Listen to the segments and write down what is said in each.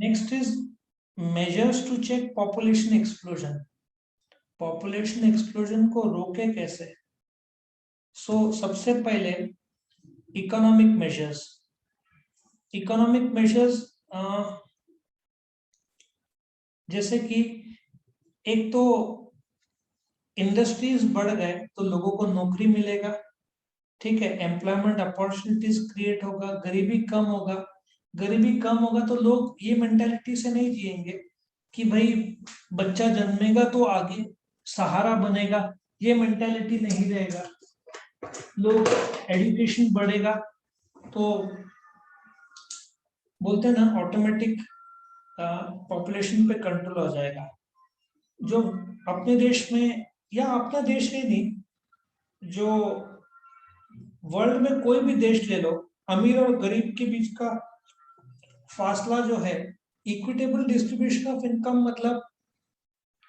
Next is measures to check population explosion. Population explosion को रोके कैसे? सबसे पहले इकोनॉमिक मेजर्स। इकोनॉमिक मेजर्स जैसे कि एक तो इंडस्ट्रीज बढ़ गए तो लोगों को नौकरी मिलेगा, ठीक है, एम्प्लॉयमेंट अपॉर्चुनिटीज क्रिएट होगा, गरीबी कम होगा। गरीबी कम होगा तो लोग ये मेंटालिटी से नहीं जिएंगे कि भाई बच्चा जन्मेगा तो आगे सहारा बनेगा, ये मेंटालिटी नहीं रहेगा। लोग एजुकेशन बढ़ेगा तो बोलते हैं ना ऑटोमेटिक पॉपुलेशन पे कंट्रोल हो जाएगा। जो अपने देश में या अपना देश ही नहीं, जो वर्ल्ड में कोई भी देश ले लो, अमीर और गरीब के बीच का फासला जो है, इक्विटेबल डिस्ट्रीब्यूशन ऑफ इनकम, मतलब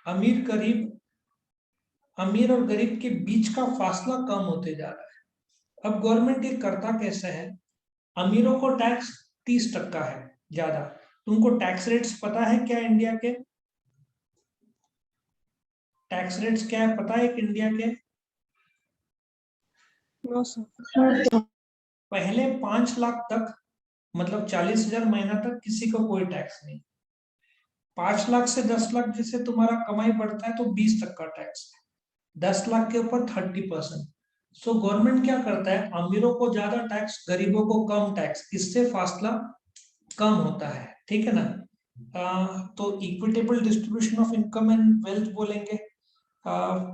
अमीर गरीब, अमीर और गरीब के बीच का फासला कम होते जा रहा है। अब गवर्नमेंट ये करता कैसे है? अमीरों को टैक्स 30% है ज्यादा। तुमको टैक्स रेट्स पता है क्या इंडिया के? टैक्स रेट्स क्या है पता है इंडिया के? पहले 5 लाख तक, मतलब 40,000 महीना तक किसी को कोई टैक्स नहीं। 5 लाख से 10 लाख जिससे तुम्हारा कमाई बढ़ता है तो 20 तक का टैक्स है। 10 लाख के ऊपर 30%। गवर्नमेंट क्या करता है? अमीरों को ज्यादा टैक्स, गरीबों को कम टैक्स, इससे फासला कम होता है, ठीक है ना। तो equitable distribution of income and wealth बोलेंगे,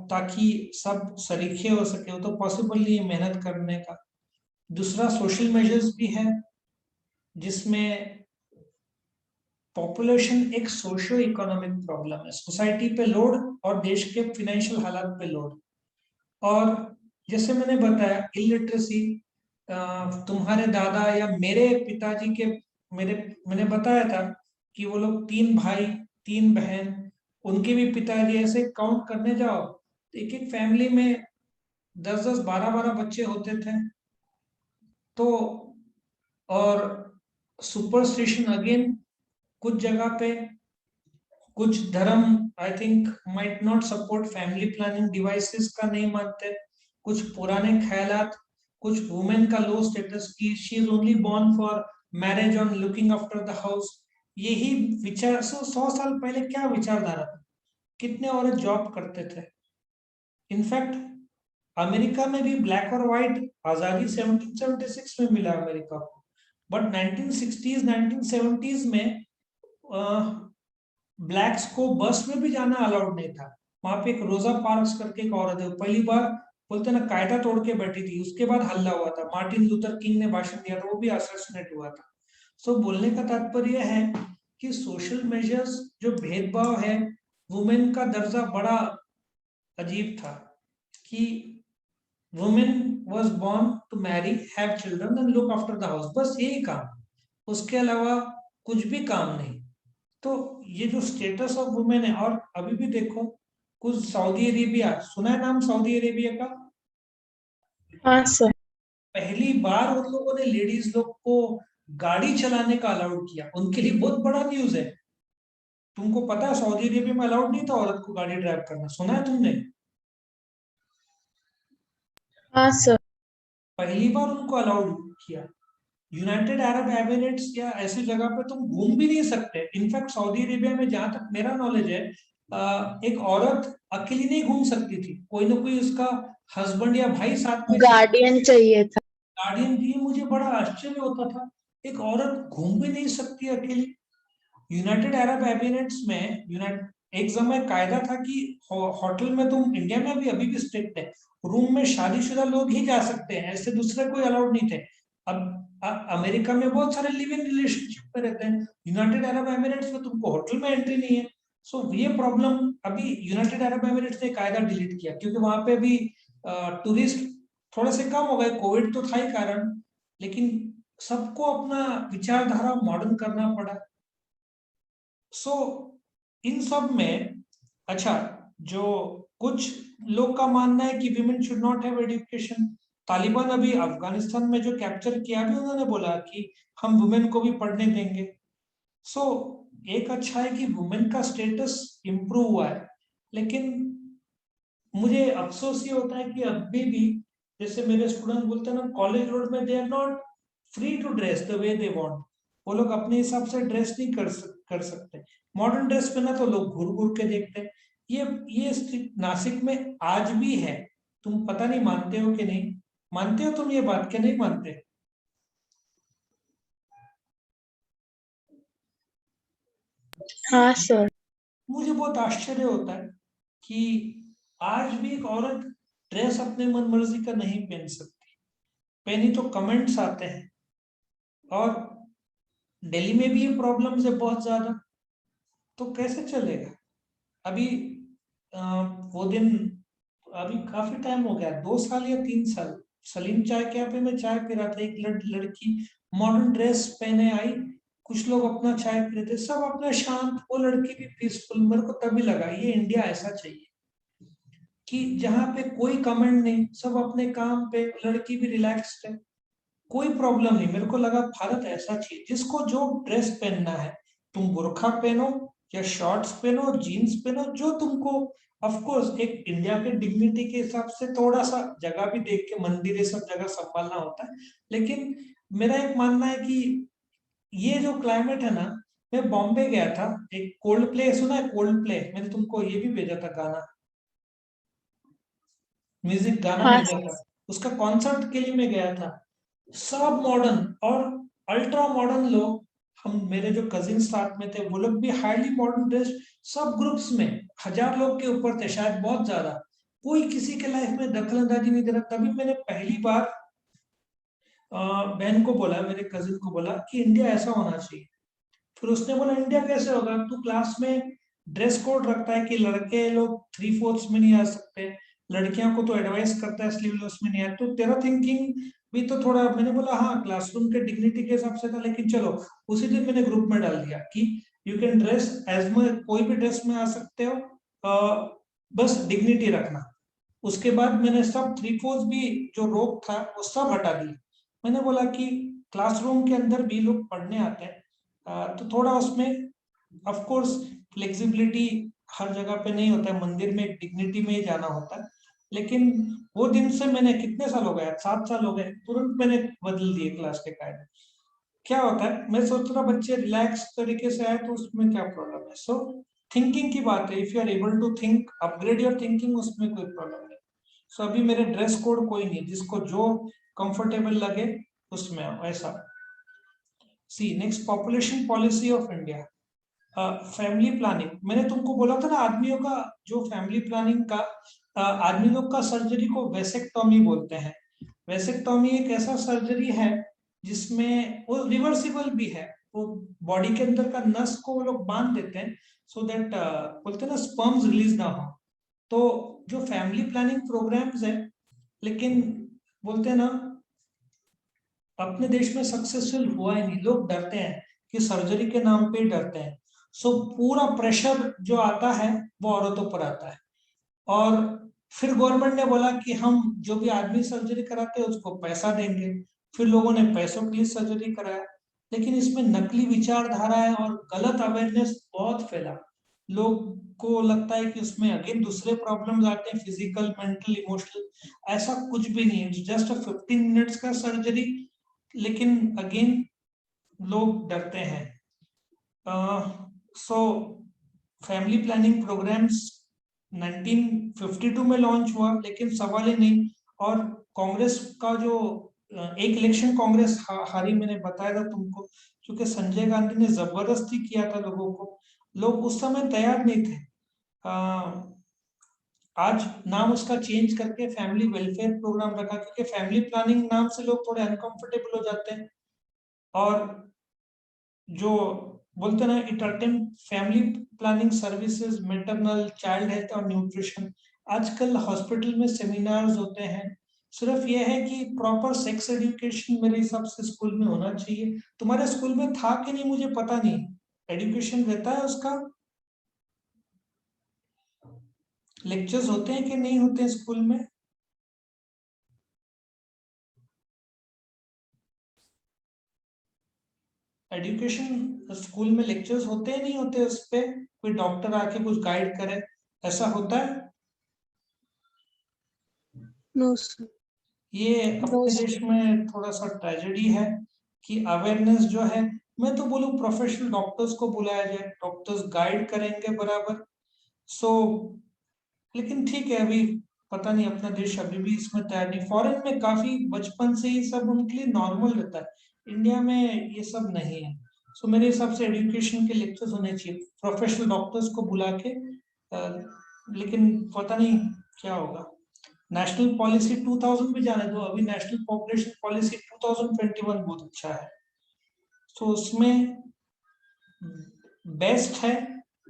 ताकि सब सरीखे हो सके। वो तो पॉसिबल नहीं है मेहनत करने का। दूसरा सोशल मेजर्स भी है, जिसमें पॉपुलेशन एक सोशियो इकोनॉमिक प्रॉब्लम है, सोसाइटी पे लोड और देश के फाइनेंशियल हालात पे लोड। और जैसे मैंने बताया इलिटरेसी, तुम्हारे दादा या मेरे पिताजी के, मैंने बताया था कि वो लोग 3 भाई 3 बहन, उनके भी पिताजी, ऐसे काउंट करने जाओ तो एक एक फैमिली में 10-10 12-12 बच्चे होते थे। तो और सुपरस्टिशन अगेन, कुछ जगह पे कुछ धर्म I think might not support family planning devices का, नहीं मानते। कुछ पुराने ख्यालात, कुछ वुमेन का लो स्टेटस की she is only born for marriage on looking after the house, यही विचार। 100 साल पहले क्या विचारधारा था? कितने औरत जॉब करते थे? इनफैक्ट अमेरिका में भी ब्लैक और व्हाइट आजादी 1776 में मिला अमेरिका को, बट 1960s 1970s में ब्लैक्स को बस में भी जाना अलाउड नहीं था। वहां पे एक रोजा पार्क्स करके एक औरत है, पहली बार बोलते ना कायदा तोड़ के बैठी थी, उसके बाद हल्ला हुआ था। मार्टिन लूथर किंग ने भाषण दिया था, वो भी असैसिनेट हुआ था। बोलने का तात्पर्य है कि सोशल मेजर्स, जो भेदभाव है, वुमेन का दर्जा बड़ा अजीब था कि women was born to marry, have children and look after the house, बस यही काम, उसके अलावा कुछ भी काम नहीं। तो ये जो स्टेटस ऑफ वुमेन है, और अभी भी देखो कुछ सऊदी अरेबिया, सुना है नाम सऊदी अरेबिया का? हाँ सर। पहली बार उन लोगों ने लेडीज लोग को गाड़ी चलाने का अलाउड किया, उनके लिए बहुत बड़ा न्यूज है। तुमको पता है सऊदी अरेबिया में अलाउड नहीं था औरत को गाड़ी ड्राइव करना, सुना है तुमने? हाँ सर। पहली बार उनको अलाउड किया। यूनाइटेड अरब एमिरेट्स या ऐसी जगह पे तुम घूम भी नहीं सकते। इनफैक्ट सऊदी अरेबिया में जहां तक मेरा नॉलेज है, एक औरत अकेली नहीं घूम सकती थी, कोई ना कोई उसका हस्बैंड या भाई साथ में चाहिए, गार्डियन चाहिए था। गार्डियन भी। मुझे बड़ा आश्चर्य होता था, एक औरत घूम भी नहीं सकती अकेली। यूनाइटेड अरब एमिरेट्स में एक समय कायदा था कि होटल में, तुम इंडिया में अभी भी स्ट्रिक्ट है, रूम में शादीशुदा लोग ही जा सकते हैं, ऐसे दूसरे कोई अलाउड नहीं थे। अब अमेरिका में बहुत सारे लिव इन रिलेशनशिप में रहते हैं, यूनाइटेड अरब एमिरेट्स में तुमको होटल में एंट्री नहीं है। ये प्रॉब्लम अभी यूनाइटेड अरब एमिरेट्स ने कायदा डिलीट किया, क्योंकि वहां पे अभी टूरिस्ट थोड़े से कम हो गए, कोविड तो था ही कारण, लेकिन सबको अपना विचारधारा मॉडर्न करना पड़ा। इन सब में, अच्छा, जो कुछ लोग का मानना है कि women should not have education. Taliban अभी अफगानिस्तान में जो कैप्चर किया, भी उन्होंने बोला कि हम वुमेन को भी पढ़ने देंगे। एक अच्छा है कि वुमेन का स्टेटस इम्प्रूव हुआ है, लेकिन मुझे अफसोस ये होता है कि अभी भी जैसे मेरे स्टूडेंट बोलते हैं ना, कॉलेज रोड में they are not free to dress the way they want. वो लोग अपने हिसाब से ड्रेस नहीं कर सकते। मॉडर्न ड्रेस पहना तो लोग घूर घूर के देखते हैं। ये नासिक में आज भी है। तुम पता नहीं मानते हो कि नहीं मानते हो तुम ये बात के नहीं मानते? हाँ सर। मुझे बहुत आश्चर्य होता है कि आज भी एक औरत ड्रेस अपने मन मर्जी का नहीं पहन सकती। पहनी तो कमेंट्स आते हैं। और दिल्ली में भी ये प्रॉब्लम्स है बहुत ज्यादा। तो कैसे चलेगा? अभी वो दिन, अभी काफी टाइम हो गया, 2 साल या 3 साल, सलीम चाय कैफे में चाय पी रहा था, एक लड़की मॉडर्न ड्रेस पहने आई। कुछ लोग अपना चाय पी रहे थे, सब अपना शांत, वो लड़की भी पीसफुल। मेरे को तभी लगा ये इंडिया ऐसा चाहिए कि जहाँ पे कोई कमेंट नहीं, सब अपने काम पे, लड़की भी रिलैक्स्ड है, कोई प्रॉब्लम नहीं। मेरे को लगा भारत ऐसा चाहिए, जिसको जो ड्रेस पहनना है, तुम बुरखा पहनो या शॉर्ट्स पहनो, जीन्स पहनो, जो तुमको। ऑफ कोर्स एक इंडिया के डिग्निटी के हिसाब से थोड़ा सा जगह भी देख के, मंदिर ये सब जगह संभालना होता है। लेकिन मेरा एक मानना है कि ये जो क्लाइमेट है ना, मैं बॉम्बे गया था, एक कोल्ड प्ले सुना है? कोल्ड प्ले मैंने तुमको ये भी भेजा था गाना, म्यूजिक गाना हाँ भेजा था। उसका कॉन्सर्ट के लिए मैं गया था। सब मॉडर्न और अल्ट्रा मॉडर्न लोग। हम, मेरे जो कजिन साथ में थे, वो लोग भी हाईली मॉडर्न ड्रेस। सब ग्रुप्स में 1000 लोग के ऊपर थे, शायद बहुत ज्यादा। कोई किसी के लाइफ में दखल अंदाजी नहीं दे रहा। तभी मैंने पहली बार बहन को बोला, मेरे कजिन को बोला कि इंडिया ऐसा होना चाहिए। फिर उसने बोला इंडिया कैसे होगा, तू क्लास में ड्रेस कोड रखता है कि लड़के लोग 3/4 में नहीं आ सकते, लड़कियों को तो एडवाइस करता है स्लीवलेस में नहीं आए, तो तेरा थिंकिंग भी तो थोड़ा। मैंने बोला हाँ, क्लासरूम के डिग्निटी के हिसाब से था, लेकिन चलो। उसी दिन मैंने ग्रुप में डाल दिया कि you can dress as much, कोई भी ड्रेस में आ सकते हो, बस डिग्निटी रखना। उसके बाद मैंने सब 3/4 भी जो रोक था वो सब हटा दिया। मैंने बोला कि क्लासरूम के अंदर भी लोग पढ़ने आते हैं, तो थोड़ा उसमें ऑफ कोर्स फ्लेक्सिबिलिटी हर जगह पे नहीं होता है, मंदिर में एक डिग्निटी में ही जाना होता है। लेकिन वो दिन से मैंने, कितने साल हो गए, 7 साल हो गए, तुरंत मैंने बदल दिए क्लास के कायदे। क्या होता है, मैं सोच रहा बच्चे रिलैक्स तरीके से आए तो उसमें क्या प्रॉब्लम है? सो थिंकिंग की बात है, if you are able to think, upgrade your thinking, उसमें कोई प्रॉब्लम नहीं। सो अभी मेरे ड्रेस कोड कोई नहीं, जिसको जो कंफर्टेबल लगे उसमें आओ, ऐसा। C next, population policy of India. Family planning, मैंने तुमको बोला था ना, आदमियों का जो फैमिली प्लानिंग का, आदमी लोग का सर्जरी को वेसेक्टॉमी बोलते हैं। वेसेक्टॉमी एक ऐसा सर्जरी है जिसमें वो रिवर्सिबल भी है। वो बॉडी के अंदर का नस को वो लोग बांध देते हैं, सो दैट बोलते हैं ना, स्पर्म्स रिलीज ना हो। तो जो फैमिली प्लानिंग प्रोग्राम्स है, लेकिन बोलते हैं ना, अपने देश में सक्सेसफुल हुआ ही नहीं। लोग डरते हैं कि सर्जरी के नाम पे ही डरते हैं। सो पूरा प्रेशर जो आता है वो औरतों पर आता है। और फिर गवर्नमेंट ने बोला कि हम जो भी आदमी सर्जरी कराते हैं उसको पैसा देंगे। फिर लोगों ने पैसों के लिए सर्जरी कराया। लेकिन इसमें नकली विचारधारा है और गलत अवेयरनेस बहुत फैला। लोग को लगता है कि उसमें अगेन दूसरे प्रॉब्लम्स आते हैं, फिजिकल, मेंटल, इमोशनल। ऐसा कुछ भी नहीं है, जस्ट 15 मिनट्स का सर्जरी। लेकिन अगेन लोग डरते हैं। सो फैमिली प्लानिंग प्रोग्राम्स 1952 में लॉन्च हुआ, लेकिन सवाल ही नहीं। और कांग्रेस का जो एक इलेक्शन कांग्रेस हारी, मैंने बताया था तुमको, क्योंकि संजय गांधी ने जबरदस्ती किया था लोगों को। लोग उस समय तैयार नहीं थे। आज नाम उसका चेंज करके फैमिली वेलफेयर प्रोग्राम रखा, क्योंकि फैमिली प्लानिंग नाम से लोग थोड़े अनकंफर्टेबल हो जाते हैं। और जो बोलते ना, it attempt family planning services, maternal, child health और न्यूट्रिशन। आजकल हॉस्पिटल में सेमिनार्स होते हैं। सिर्फ यह है कि प्रॉपर सेक्स एजुकेशन मेरे हिसाब से स्कूल में होना चाहिए। तुम्हारे स्कूल में था कि नहीं मुझे पता नहीं, एजुकेशन रहता है उसका, लेक्चर्स होते हैं कि नहीं होते हैं स्कूल में? एजुकेशन स्कूल में लेक्चर्स होते ही नहीं होते उस पे, कोई डॉक्टर आके कुछ गाइड करे, ऐसा होता है? No sir. ये अपने देश में थोड़ा सा ट्रेजेडी है कि अवेयरनेस जो है, मैं तो बोलूँ प्रोफेशनल डॉक्टर्स को बुलाया जाए, डॉक्टर्स गाइड करेंगे बराबर। सो लेकिन ठीक है, अभी पता नहीं अपना देश अभी भी इसमें तैयार नहीं। फॉरेन में काफी बचपन से ही सब उनके लिए नॉर्मल रहता है, इंडिया में ये सब नहीं है। सो मेरे हिसाब से एजुकेशन के लेक्चर्स होने चाहिए, प्रोफेशनल डॉक्टर्स को बुला के। लेकिन पता नहीं क्या होगा। नेशनल पॉलिसी 2000 भी जाने दो, अभी नेशनल पॉपुलेशन पॉलिसी 2021 बहुत अच्छा है। तो उसमें बेस्ट है।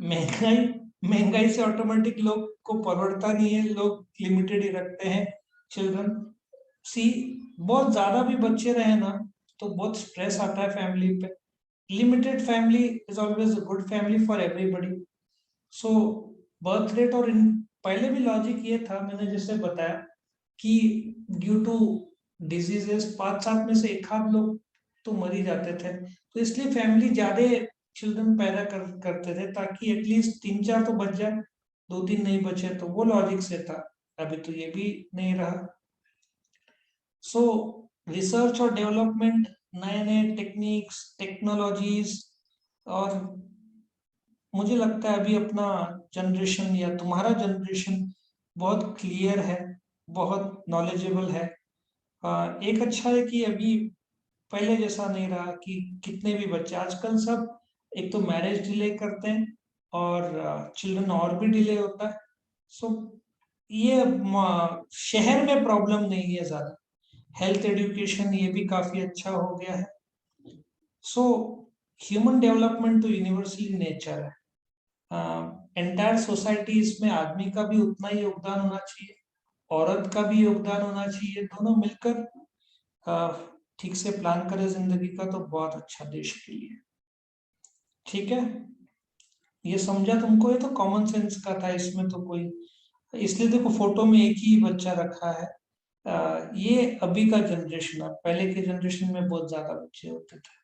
महंगाई, महंगाई से ऑटोमेटिक लोग को परवड़ता नहीं है, लोग लिमिटेड ही रखते हैं चिल्ड्रन। सी बहुत ज्यादा भी बच्चे रहे ना तो बहुत स्ट्रेस आता है फैमिली पे। Limited family is always a good family for everybody. So birth rate और पहले भी लॉजिक ये था, मैंने जैसे बताया कि ड्यू टू डिजीजेस 5-7 में से एक आध लोग तो मर ही जाते थे, तो इसलिए फैमिली ज्यादा चिल्ड्रन पैदा करते थे ताकि एटलीस्ट 3-4 तो बच जाए, 2-3 नहीं बचे तो वो लॉजिक से था। अभी तो ये भी नहीं रहा। सो रिसर्च और डेवलपमेंट, नए नए टेक्निक्स, टेक्नोलॉजीज, और मुझे लगता है अभी अपना जनरेशन या तुम्हारा जनरेशन बहुत क्लियर है, बहुत नॉलेजेबल है। एक अच्छा है कि अभी पहले जैसा नहीं रहा कि कितने भी बच्चे आजकल सब एक तो मैरिज डिले करते हैं और चिल्ड्रन और भी डिले होता है। सो ये शहर में प्रॉब्लम नहीं है ज्यादा। हेल्थ एजुकेशन ये भी काफी अच्छा हो गया है। सो ह्यूमन डेवलपमेंट तो यूनिवर्सली नेचर है। एंटायर सोसाइटी, इसमें आदमी का भी उतना ही योगदान होना चाहिए, औरत का भी योगदान होना चाहिए, दोनों मिलकर ठीक से प्लान करें जिंदगी का तो बहुत अच्छा देश के लिए। ठीक है, ये समझा तुमको? ये तो कॉमन सेंस का था, इसमें तो कोई, इसलिए देखो फोटो में एक ही बच्चा रखा है। ये अभी का जनरेशन है, पहले के जनरेशन में बहुत ज्यादा बच्चे होते थे।